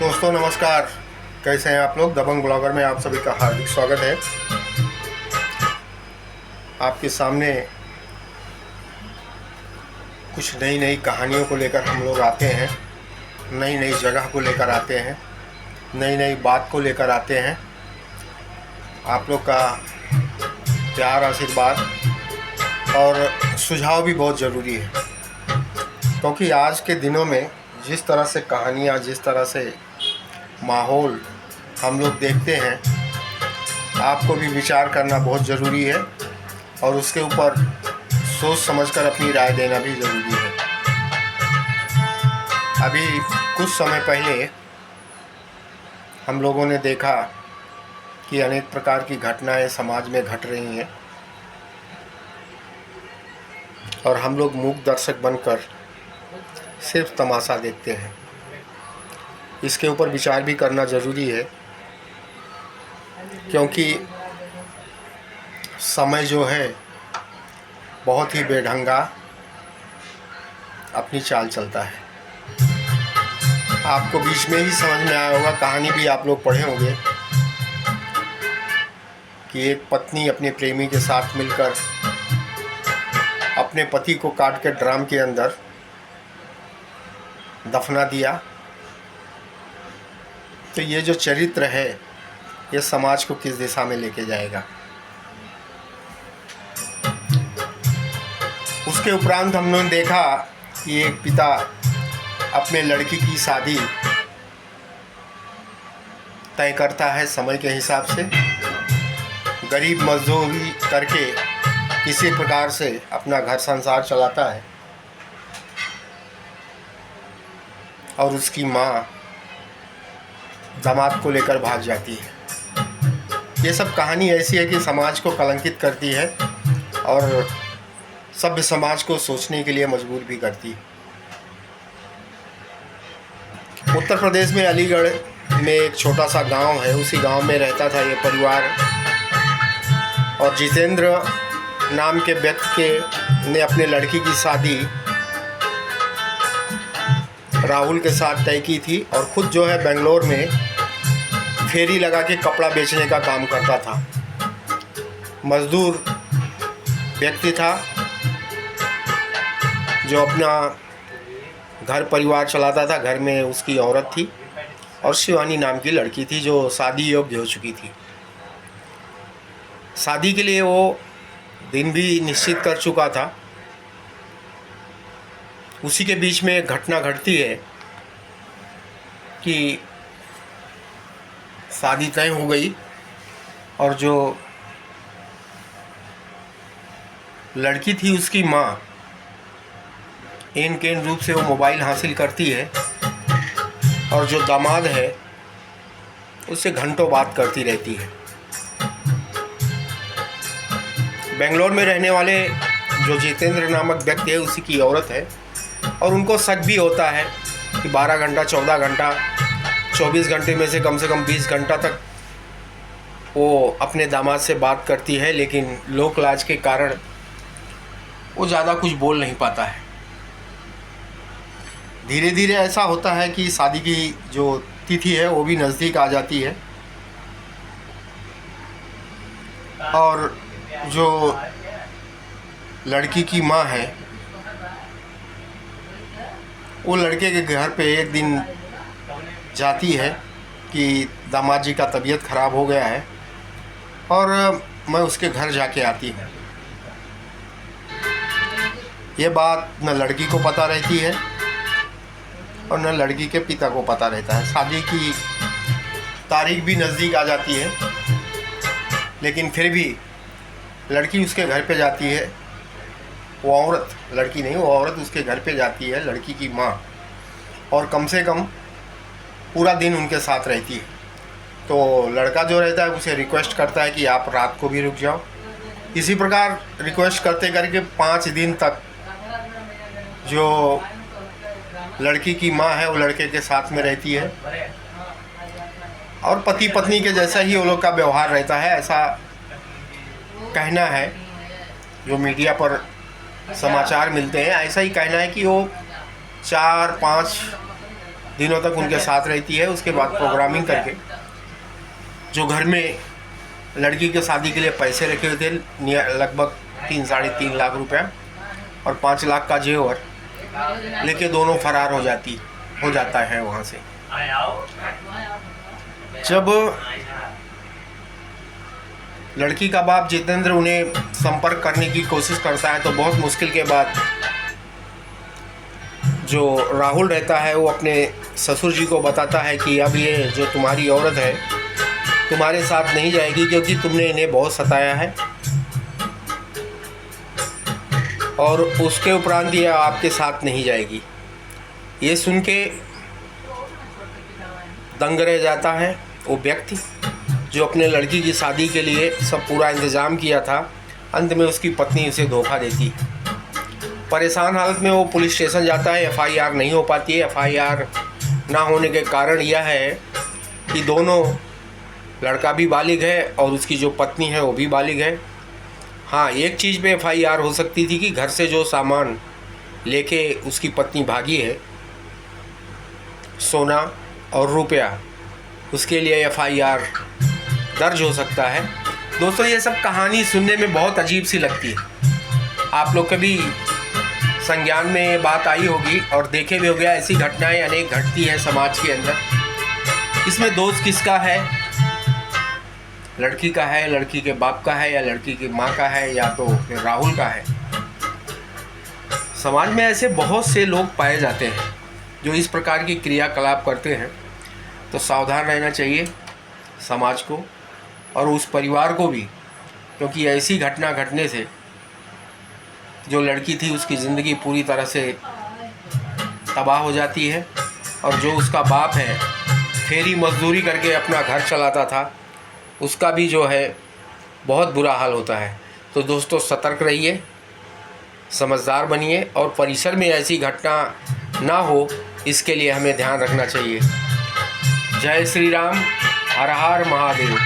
दोस्तों नमस्कार। कैसे हैं आप लोग। दबंग ब्लॉगर में आप सभी का हार्दिक स्वागत है। आपके सामने कुछ नई नई कहानियों को लेकर हम लोग आते हैं, नई नई जगह को लेकर आते हैं, नई नई बात को लेकर आते हैं। आप लोग का प्यार, आशीर्वाद और सुझाव भी बहुत ज़रूरी है, क्योंकि आज के दिनों में जिस तरह से कहानियाँ, जिस तरह से माहौल हम लोग देखते हैं, आपको भी विचार करना बहुत ज़रूरी है और उसके ऊपर सोच समझकर अपनी राय देना भी ज़रूरी है। अभी कुछ समय पहले हम लोगों ने देखा कि अनेक प्रकार की घटनाएं समाज में घट रही हैं और हम लोग मूक दर्शक बनकर सिर्फ तमाशा देखते हैं। इसके ऊपर विचार भी करना ज़रूरी है, क्योंकि समय जो है बहुत ही बेढंगा अपनी चाल चलता है। आपको बीच में ही समझ में आया होगा, कहानी भी आप लोग पढ़े होंगे कि एक पत्नी अपने प्रेमी के साथ मिलकर अपने पति को काट के ड्रम के अंदर दफना दिया। तो ये जो चरित्र है ये समाज को किस दिशा में लेके जाएगा। उसके उपरांत हम लोगों ने देखा कि एक पिता अपने लड़की की शादी तय करता है समय के हिसाब से, गरीब मजदूरी करके किसी प्रकार से अपना घर संसार चलाता है और उसकी माँ दामाद को लेकर भाग जाती है। ये सब कहानी ऐसी है कि समाज को कलंकित करती है और सभ्य समाज को सोचने के लिए मजबूर भी करती है। उत्तर प्रदेश में अलीगढ़ में एक छोटा सा गांव है, उसी गांव में रहता था ये परिवार और जितेंद्र नाम के व्यक्ति ने अपने लड़की की शादी राहुल के साथ तय की थी और ख़ुद जो है बेंगलोर में फेरी लगा के कपड़ा बेचने का काम करता था। मजदूर व्यक्ति था जो अपना घर परिवार चलाता था। घर में उसकी औरत थी और शिवानी नाम की लड़की थी जो शादी योग्य हो चुकी थी। शादी के लिए वो दिन भी निश्चित कर चुका था। उसी के बीच में एक घटना घटती है कि शादी तय हो गई और जो लड़की थी उसकी माँ एन केन रूप से वो मोबाइल हासिल करती है और जो दामाद है उससे घंटों बात करती रहती है। बेंगलोर में रहने वाले जो जितेंद्र नामक व्यक्ति है उसी की औरत है और उनको शक भी होता है कि 12 घंटा 14 घंटा 24 घंटे में से कम 20 घंटा तक वो अपने दामाद से बात करती है, लेकिन लोक लाज के कारण वो ज़्यादा कुछ बोल नहीं पाता है। धीरे धीरे ऐसा होता है कि शादी की जो तिथि है वो भी नज़दीक आ जाती है और जो लड़की की माँ है वो लड़के के घर पे एक दिन जाती है कि दामाद जी का तबीयत ख़राब हो गया है और मैं उसके घर जाके आती हूँ। ये बात न लड़की को पता रहती है और न लड़की के पिता को पता रहता है। शादी की तारीख भी नज़दीक आ जाती है, लेकिन फिर भी लड़की उसके घर पे जाती है। वो औरत, लड़की नहीं, वो औरत उसके घर पे जाती है, लड़की की माँ, और कम से कम पूरा दिन उनके साथ रहती है। तो लड़का जो रहता है उसे रिक्वेस्ट करता है कि आप रात को भी रुक जाओ। इसी प्रकार रिक्वेस्ट करते करके 5 दिन तक जो लड़की की माँ है वो लड़के के साथ में रहती है और पति पत्नी के जैसा ही वो लोग का व्यवहार रहता है, ऐसा कहना है। जो मीडिया पर समाचार मिलते हैं ऐसा ही कहना है कि वो 4-5 दिनों तक उनके साथ रहती है। उसके बाद प्रोग्रामिंग करके जो घर में लड़की के शादी के लिए पैसे रखे हुए थे, लगभग 3-3.5 लाख रुपया और 5 लाख का जेवर लेके दोनों फरार हो जाता है वहाँ से। जब लड़की का बाप जितेंद्र उन्हें संपर्क करने की कोशिश करता है तो बहुत मुश्किल के बाद जो राहुल रहता है वो अपने ससुर जी को बताता है कि अब ये जो तुम्हारी औरत है तुम्हारे साथ नहीं जाएगी, क्योंकि तुमने इन्हें बहुत सताया है और उसके उपरांत ये आपके साथ नहीं जाएगी। ये सुन के दंग रह जाता है वो व्यक्ति जो अपने लड़की की शादी के लिए सब पूरा इंतज़ाम किया था। अंत में उसकी पत्नी उसे धोखा देती है। परेशान हालत में वो पुलिस स्टेशन जाता है। एफआईआर नहीं हो पाती है। एफआईआर ना होने के कारण यह है कि दोनों, लड़का भी बालिग है और उसकी जो पत्नी है वो भी बालिग है। हाँ, एक चीज़ पे एफआईआर हो सकती थी कि घर से जो सामान लेके उसकी पत्नी भागी है, सोना और रुपया, उसके लिए एफआईआर दर्ज हो सकता है। दोस्तों, ये सब कहानी सुनने में बहुत अजीब सी लगती है। आप लोग कभी संज्ञान में ये बात आई होगी और देखे भी होगा, ऐसी घटनाएं अनेक घटती हैं समाज के अंदर। इसमें दोष किसका है? लड़की का है, लड़की के बाप का है, या लड़की की माँ का है, या तो फिर राहुल का है। समाज में ऐसे बहुत से लोग पाए जाते हैं जो इस प्रकार की क्रियाकलाप करते हैं। तो सावधान रहना चाहिए समाज को और उस परिवार को भी, क्योंकि ऐसी घटना घटने से जो लड़की थी उसकी ज़िंदगी पूरी तरह से तबाह हो जाती है और जो उसका बाप है फेरी मजदूरी करके अपना घर चलाता था, उसका भी जो है बहुत बुरा हाल होता है। तो दोस्तों, सतर्क रहिए, समझदार बनिए और परिसर में ऐसी घटना ना हो इसके लिए हमें ध्यान रखना चाहिए। जय श्री राम, हर हर महादेव।